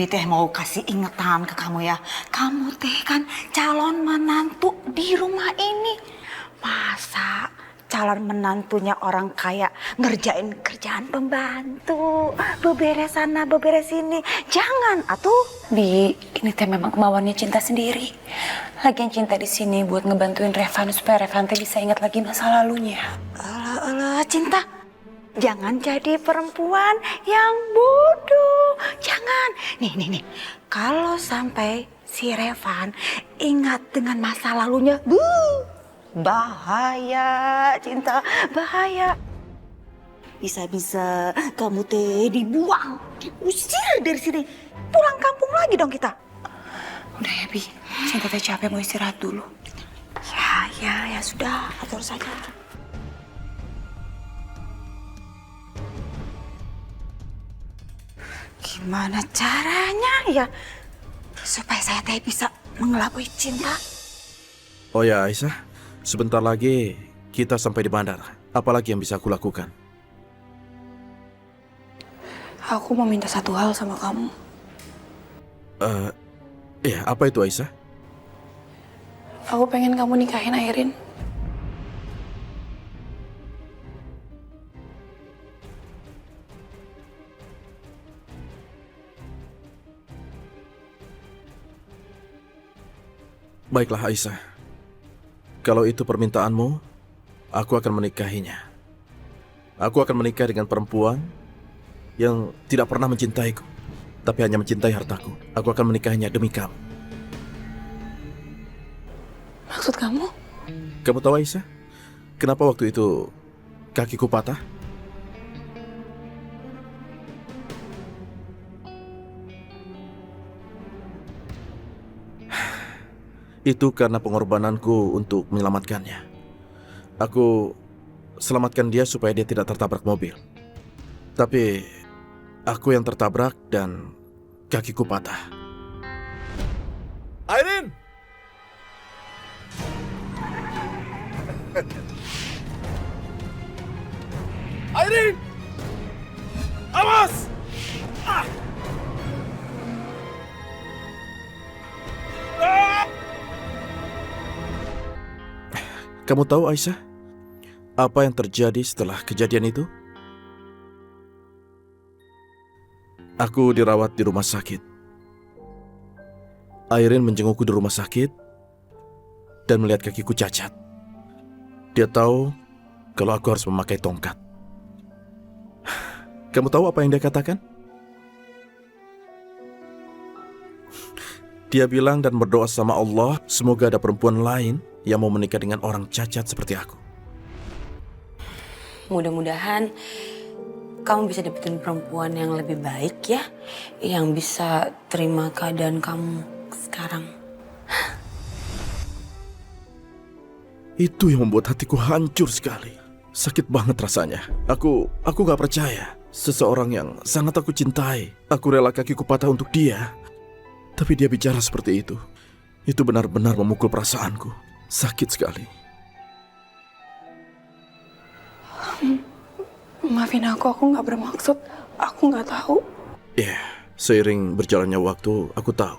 Ebi teh mau kasih ingetan ke kamu ya. Kamu teh kan calon menantu di rumah ini. Masa calon menantunya orang kaya ngerjain kerjaan pembantu, beberes sana, beberes sini. Jangan atuh. Bi, ini teh memang kemauannya Cinta sendiri. Lagian Cinta di sini buat ngebantuin Revan supaya Revan teh bisa ingat lagi masa lalunya. Alah, Cinta. Jangan jadi perempuan yang bodoh. Jangan. Nih. Kalau sampai si Revan ingat dengan masa lalunya, bahaya, Cinta, bahaya. Bisa-bisa kamu teh dibuang, diusir dari sini. Pulang kampung lagi dong kita. Udah ya Bi, Cinta teh capek mau istirahat dulu. Ya sudah, atur saja. Gimana caranya ya supaya saya teh bisa mengelabui Cinta? Oh ya Aisyah, sebentar lagi kita sampai di bandara. Apalagi yang bisa aku lakukan? Aku mau minta satu hal sama kamu. Ya apa itu Aisyah? Aku pengen kamu nikahin Airin. Baiklah Aisyah, kalau itu permintaanmu, aku akan menikahinya. Aku akan menikah dengan perempuan yang tidak pernah mencintaiku, tapi hanya mencintai hartaku. Aku akan menikahinya demi kamu. Maksud kamu? Kamu tahu Aisyah, kenapa waktu itu kakiku patah? Itu karena pengorbananku untuk menyelamatkannya. Aku selamatkan dia supaya dia tidak tertabrak mobil. Tapi aku yang tertabrak dan kakiku patah. Airin! Airin! Awas! Ah! Ah! Kamu tahu Aisyah, apa yang terjadi setelah kejadian itu? Aku dirawat di rumah sakit. Airin menjengukku di rumah sakit dan melihat kakiku cacat. Dia tahu kalau aku harus memakai tongkat. Kamu tahu apa yang dia katakan? Dia bilang dan berdoa sama Allah, semoga ada perempuan lain yang mau menikah dengan orang cacat seperti aku. Mudah-mudahan kamu bisa dapetin perempuan yang lebih baik ya. Yang bisa terima keadaan kamu sekarang. Itu yang membuat hatiku hancur sekali. Sakit banget rasanya. Aku gak percaya. Seseorang yang sangat aku cintai. Aku rela kakiku patah untuk dia. Tapi dia bicara seperti itu. Itu benar-benar memukul perasaanku. Sakit sekali. Maafin aku gak bermaksud. Aku gak tahu. Ya, seiring berjalannya waktu, aku tahu.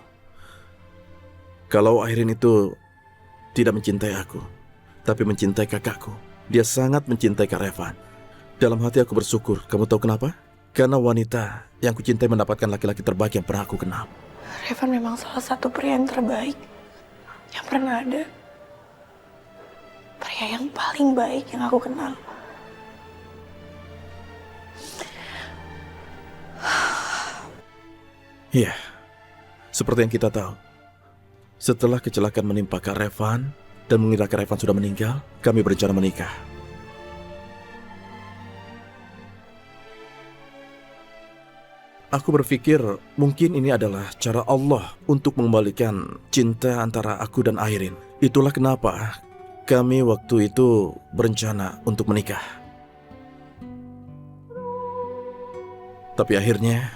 Kalau Airin itu tidak mencintai aku, tapi mencintai kakakku. Dia sangat mencintai Kak Revan. Dalam hati aku bersyukur. Kamu tahu kenapa? Karena wanita yang kucintai mendapatkan laki-laki terbaik yang pernah aku kenal. Revan memang salah satu pria yang terbaik yang pernah ada. Pria yang paling baik yang aku kenal. Iya, seperti yang kita tahu. Setelah kecelakaan menimpa Kak Revan dan mengira Kak Revan sudah meninggal, kami berencana menikah. Aku berpikir mungkin ini adalah cara Allah untuk mengembalikan cinta antara aku dan Airin. Itulah kenapa kami waktu itu berencana untuk menikah. Tapi akhirnya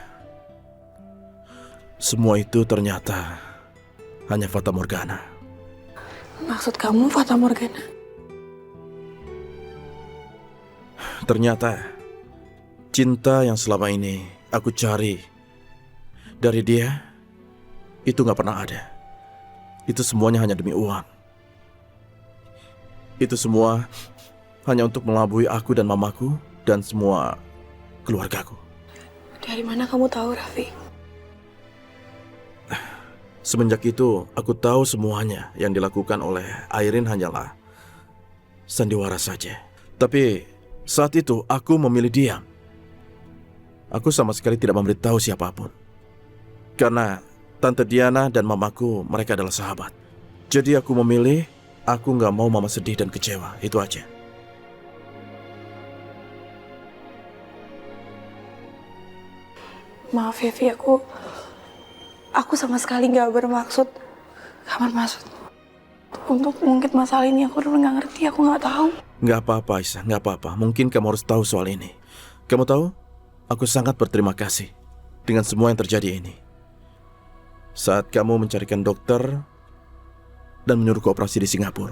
semua itu ternyata hanya fata morgana. Maksud kamu fata morgana? Ternyata cinta yang selama ini aku cari Dari dia, itu gak pernah ada. Itu semuanya hanya demi uang. Itu semua hanya untuk melabui aku dan mamaku dan semua keluargaku. Dari mana kamu tahu, Raffi? Semenjak itu, aku tahu semuanya yang dilakukan oleh Airin hanyalah sandiwara saja. Tapi saat itu aku memilih diam. Aku sama sekali tidak memberitahu siapapun. Karena Tante Diana dan mamaku, mereka adalah sahabat. Jadi aku memilih, aku gak mau mama sedih dan kecewa. Itu aja. Maaf ya, Vi, aku sama sekali gak bermaksud untuk mengungkit masalah ini. Aku udah gak ngerti, aku gak tahu. Gak apa-apa, Aisyah, gak apa-apa. Mungkin kamu harus tahu soal ini. Kamu tahu, aku sangat berterima kasih dengan semua yang terjadi ini. Saat kamu mencarikan dokter dan menyuruhku operasi di Singapura,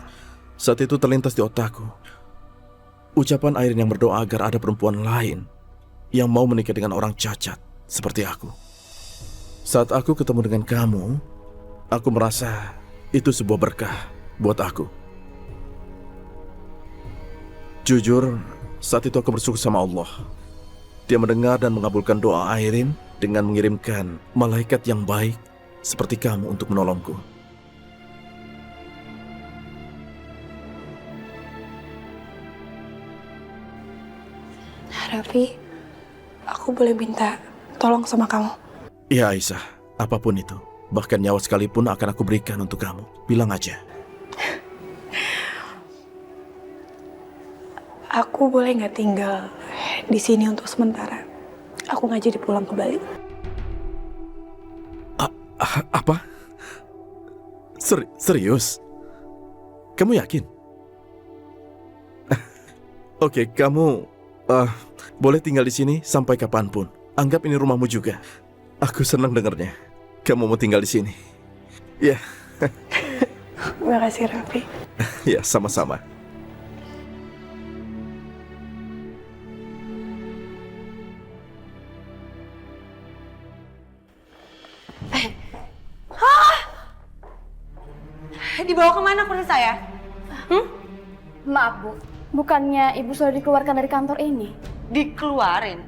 saat itu terlintas di otakku ucapan Airin yang berdoa agar ada perempuan lain yang mau menikah dengan orang cacat seperti aku. Saat aku ketemu dengan kamu, aku merasa itu sebuah berkah buat aku. Jujur, saat itu aku bersyukur sama Allah. Dia mendengar dan mengabulkan doa Airin dengan mengirimkan malaikat yang baik seperti kamu untuk menolongku. Raffi, aku boleh minta tolong sama kamu? Ya Aisyah, apapun itu, bahkan nyawa sekalipun akan aku berikan untuk kamu. Bilang aja. Aku boleh nggak tinggal di sini untuk sementara? Aku nggak jadi pulang ke Bali. Apa? Serius? Kamu yakin? Oke, kamu boleh tinggal di sini sampai kapanpun. Anggap ini rumahmu juga. Aku senang dengarnya. Kamu mau tinggal di sini. Ya. Terima kasih, Raffi. Ya, sama-sama. Dibawa kemana kursi saya? Maaf, Bu. Bukannya Ibu sudah dikeluarkan dari kantor ini? Dikeluarin?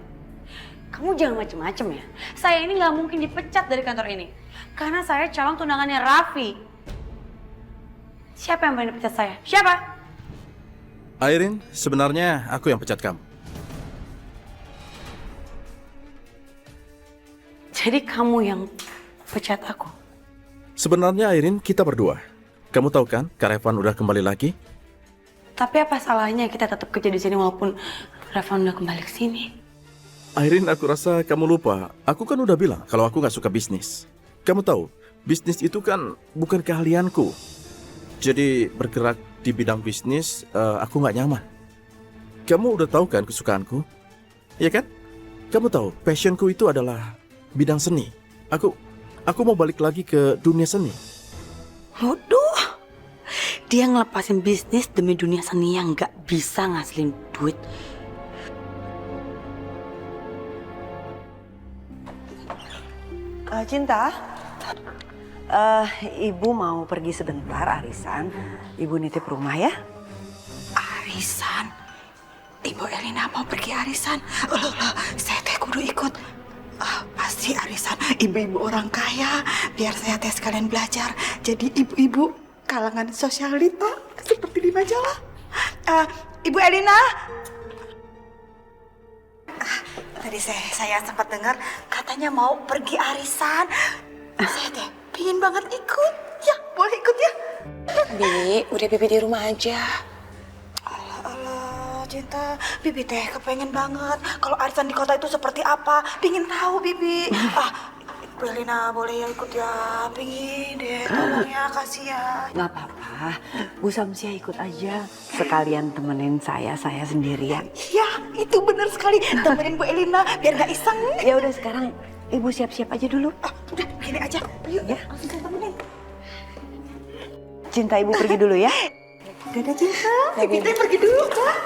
Kamu jangan macem-macem ya. Saya ini nggak mungkin dipecat dari kantor ini. Karena saya calon tunangannya Raffi. Siapa yang berani pecat saya? Siapa? Airin, sebenarnya aku yang pecat kamu. Jadi kamu yang pecat aku? Sebenarnya Airin, kita berdua. Kamu tahu kan, Kak Revan udah kembali lagi? Tapi apa salahnya kita tetap kerja di sini walaupun Revan udah kembali ke sini? Airin, aku rasa kamu lupa. Aku kan udah bilang kalau aku gak suka bisnis. Kamu tahu, bisnis itu kan bukan keahlianku. Jadi bergerak di bidang bisnis, aku gak nyaman. Kamu udah tahu kan kesukaanku? Iya kan? Kamu tahu, passionku itu adalah bidang seni. Aku mau balik lagi ke dunia seni. Waduh, dia ngelepasin bisnis demi dunia seni yang gak bisa ngasilin duit. Cinta, Ibu mau pergi sebentar arisan. Ibu nitip rumah ya. Arisan? Ibu Elina mau pergi arisan? Loh, saya teh kudu ikut. Pasti arisan ibu-ibu orang kaya. Biar saya teh sekalian belajar. Jadi ibu-ibu kalangan sosialita seperti di majalah. Ibu Elina. Tadi saya sempat dengar katanya mau pergi arisan. Saya teh pingin banget ikut. Ya, boleh ikut ya? Bi, udah Bibi di rumah aja. Alah, Cinta, Bibi teh kepengen banget kalau arisan di kota itu seperti apa. Pingin tahu, Bibi. Ibu Elina boleh ya ikut ya. Pingin deh, tolong ya, kasih ya. Nggak apa-apa, Bu Samsia ikut aja. Sekalian temenin saya sendirian. Ya, itu benar sekali. Temenin Bu Elina biar nggak iseng. Ya udah sekarang Ibu siap-siap aja dulu. Udah, gini aja. Yuk, Ya. langsung saya temenin. Cinta Ibu pergi dulu ya. Dadah, Cinta. Bibi teh pergi dulu, Kak.